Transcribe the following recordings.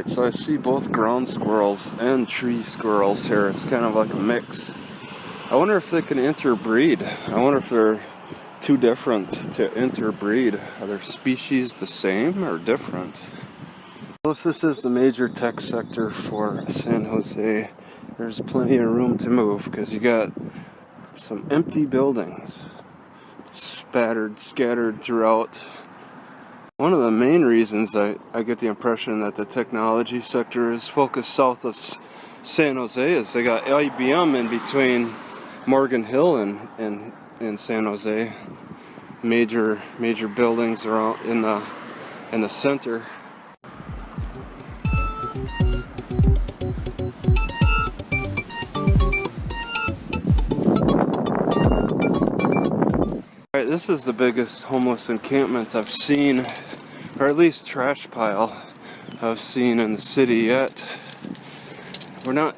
Alright, so I see both ground squirrels and tree squirrels here. It's kind of like a mix. I wonder if they can interbreed. I wonder if they're too different to interbreed. Are their species the same or different? Well, if this is the major tech sector for San Jose, there's plenty of room to move because you got some empty buildings scattered throughout. One of the main reasons I get the impression that the technology sector is focused south of San Jose is they got IBM in between Morgan Hill and San Jose. Major buildings around in the center. Alright, this is the biggest homeless encampment I've seen, or at least trash pile I've seen in the city yet. We're not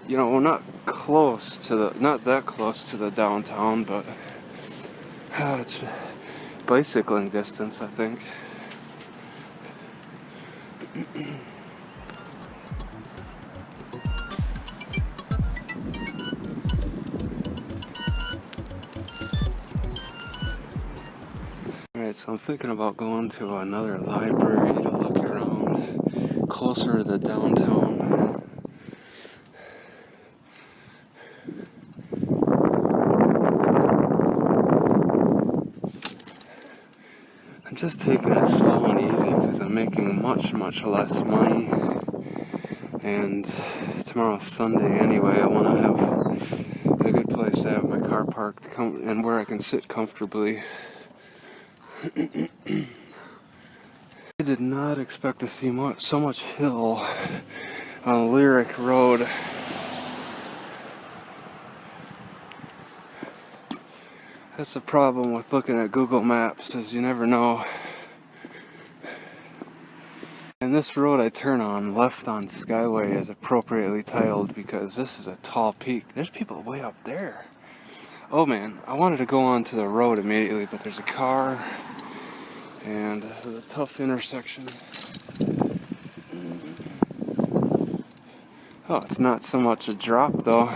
close to not that close to the downtown, but it's bicycling distance, I think. Alright, so I'm thinking about going to another library to look around closer to the downtown. I'm just taking it slow and easy because I'm making much less money, and tomorrow's Sunday anyway. I want to have a good place to have my car parked and where I can sit comfortably. I did not expect to see so much hill on Lyric Road. That's the problem with looking at Google Maps, is you never know. And this road I turn on, left on Skyway, is appropriately titled because this is a tall peak. There's people way up there. Oh man, I wanted to go onto the road immediately, but there's a car and a tough intersection. Oh, it's not so much a drop though.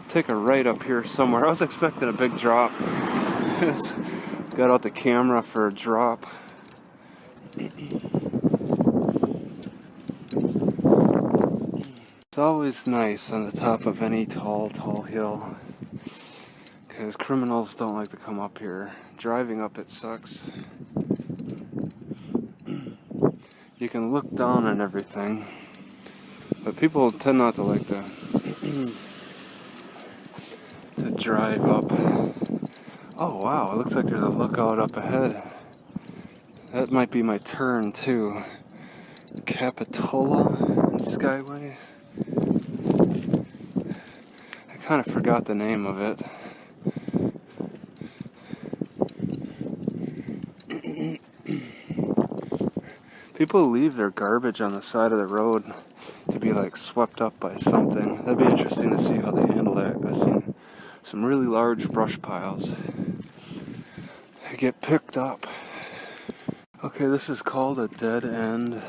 Take a right up here somewhere. I was expecting a big drop. Got out the camera for a drop. It's always nice on the top of any tall hill, because criminals don't like to come up here. Driving up it sucks. You can look down on everything, but people tend not to like to drive up. Oh wow, it looks like there's a lookout up ahead. That might be my turn too. Capitola and Skyway. I kind of forgot the name of it. People leave their garbage on the side of the road to be like swept up by something. That'd be interesting to see how they handle that. I've seen some really large brush piles get picked up. Okay, this is called a dead end,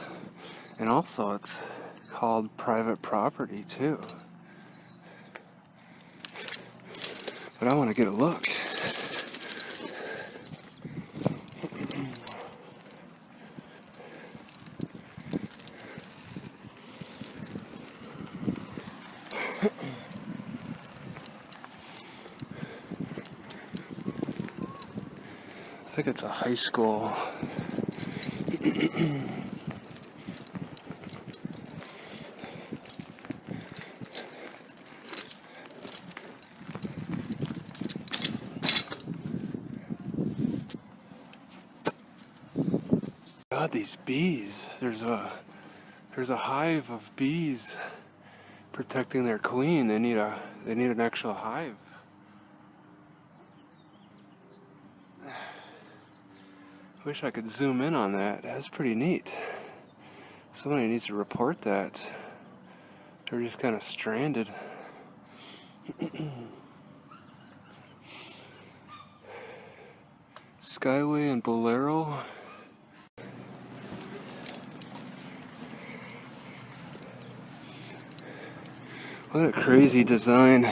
and also it's called private property too. But I want to get a look. I think it's a high school. God, these bees. There's a hive of bees protecting their queen. They need an actual hive. Wish I could zoom in on that. That's pretty neat. Somebody needs to report that. They're just kind of stranded. Skyway and Bolero. What a crazy design.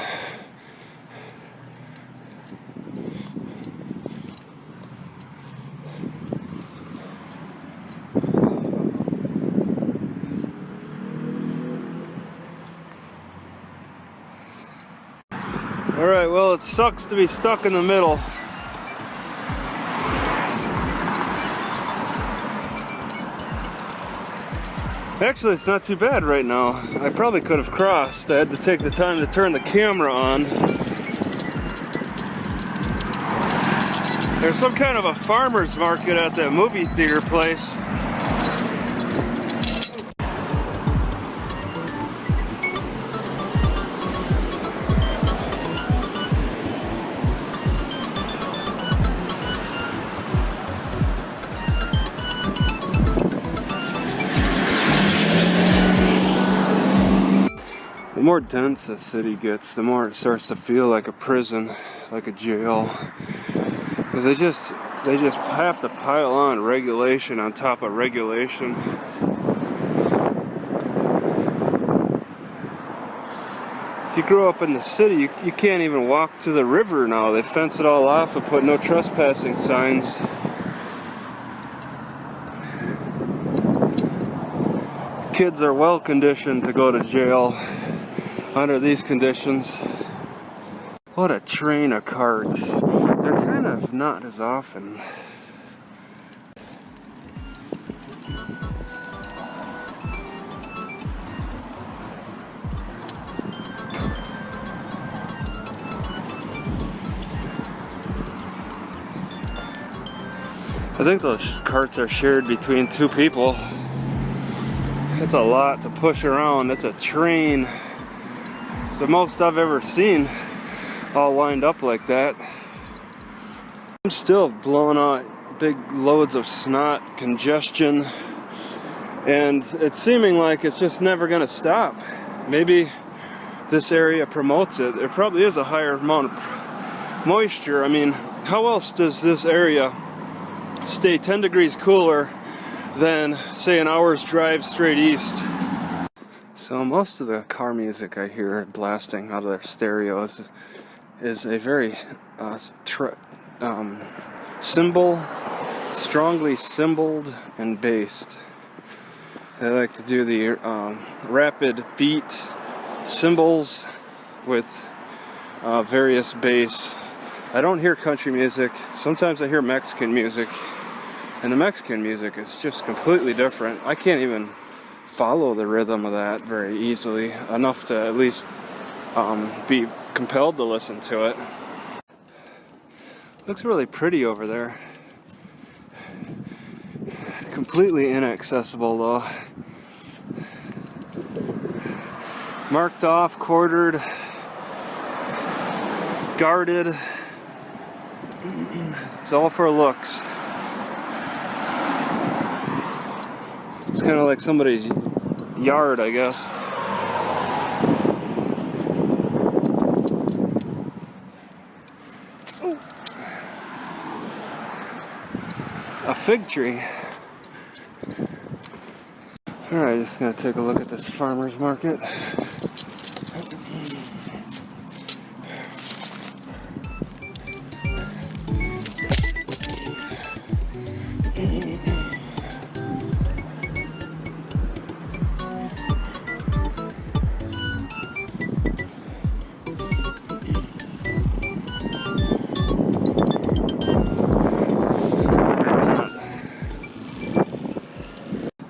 Alright, well, it sucks to be stuck in the middle. Actually, it's not too bad right now. I probably could have crossed. I had to take the time to turn the camera on. There's some kind of a farmer's market at that movie theater place. The more dense a city gets, the more it starts to feel like a prison, like a jail. Because they just have to pile on regulation on top of regulation. If you grow up in the city, you can't even walk to the river now. They fence it all off and put no trespassing signs. Kids are well conditioned to go to jail under these conditions. What a train of carts. They're kind of not as often. I think those carts are shared between two people. That's a lot to push around. That's a train. It's the most I've ever seen all lined up like that. I'm still blowing out big loads of snot, congestion, and it's seeming like it's just never gonna stop. Maybe this area promotes it. There probably is a higher amount of moisture. I mean, how else does this area stay 10 degrees cooler than, say, an hour's drive straight east? So most of the car music I hear blasting out of their stereos is a very strongly cymballed and bassed. They like to do the rapid beat cymbals with various bass. I don't hear country music. Sometimes I hear Mexican music, and the Mexican music is just completely different. I can't even follow the rhythm of that very easily, enough to at least be compelled to listen to it. Looks really pretty over there. Completely inaccessible though. Marked off, quartered, guarded. It's all for looks. It's kind of like somebody's yard, I guess. Ooh. A fig tree. Alright, just gonna take a look at this farmer's market.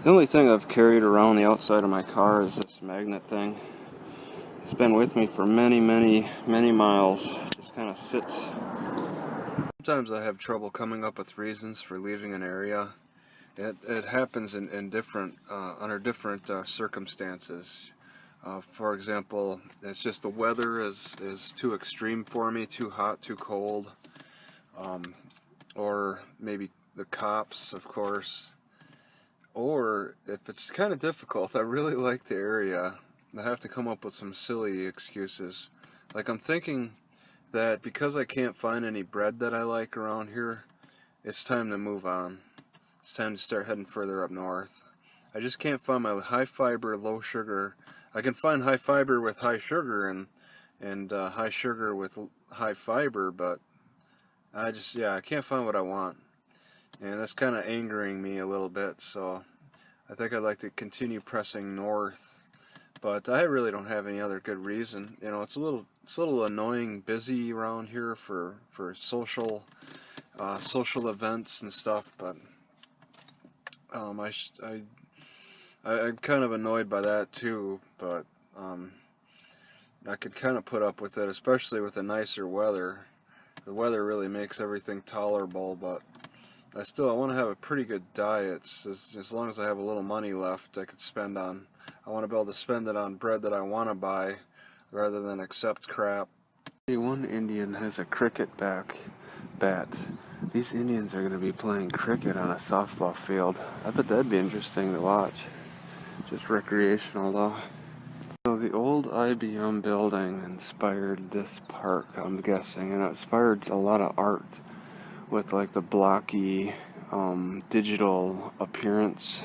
The only thing I've carried around the outside of my car is this magnet thing. It's been with me for many, many, many miles. It just kind of sits. Sometimes I have trouble coming up with reasons for leaving an area. It happens in different, under different circumstances. For example, it's just the weather is too extreme for me, too hot, too cold. Or maybe the cops, of course. Or if it's kind of difficult, I really like the area, I have to come up with some silly excuses. Like, I'm thinking that because I can't find any bread that I like around here, it's time to move on. It's time to start heading further up north. I just can't find my high fiber, low sugar. I can find high fiber with high sugar and high sugar with high fiber, but I can't find what I want. And that's kind of angering me a little bit, so I think I'd like to continue pressing north. But I really don't have any other good reason. You know, it's a little annoying, busy around here for social events and stuff. But I'm kind of annoyed by that too. But I could kind of put up with it, especially with the nicer weather. The weather really makes everything tolerable, but I want to have a pretty good diet. As long as I have a little money left I could spend on, I want to be able to spend it on bread that I want to buy rather than accept crap. One Indian has a cricket bat. These Indians are going to be playing cricket on a softball field. I bet that'd be interesting to watch. Just recreational though. So the old IBM building inspired this park, I'm guessing, and it inspired a lot of art with like the blocky digital appearance.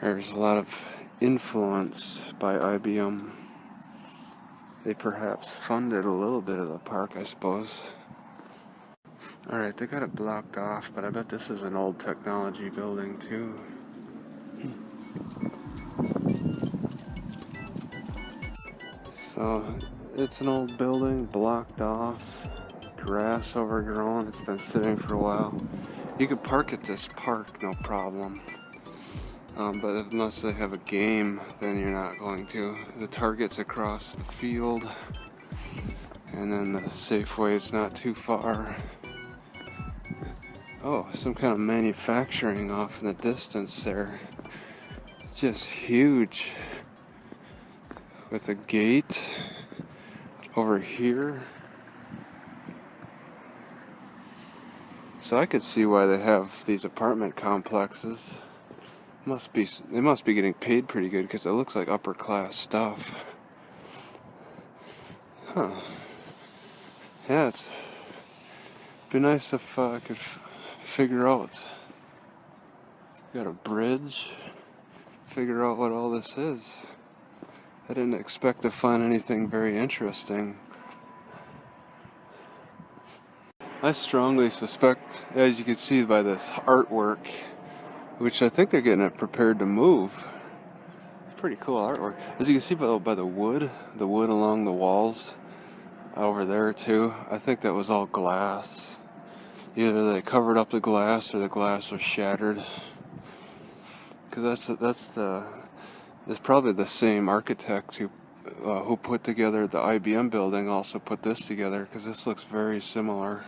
There's a lot of influence by IBM. They perhaps funded a little bit of the park, I suppose. Alright, they got it blocked off, but I bet this is an old technology building too. So it's an old building, blocked off, grass overgrown, it's been sitting for a while. You could park at this park, no problem. But unless they have a game, then you're not going to. The Target's across the field, and then the Safeway's not too far. Oh, some kind of manufacturing off in the distance there. Just huge. With a gate over here. So I could see why they have these apartment complexes. They must be getting paid pretty good because it looks like upper class stuff. Huh. Yeah, it'd be nice if I could figure out. Got a bridge. Figure out what all this is. I didn't expect to find anything very interesting. I strongly suspect, as you can see by this artwork, which I think they're getting it prepared to move. It's pretty cool artwork. As you can see by the wood along the walls over there too, I think that was all glass. Either they covered up the glass or the glass was shattered. Because it's probably the same architect who put together the IBM building also put this together, because this looks very similar.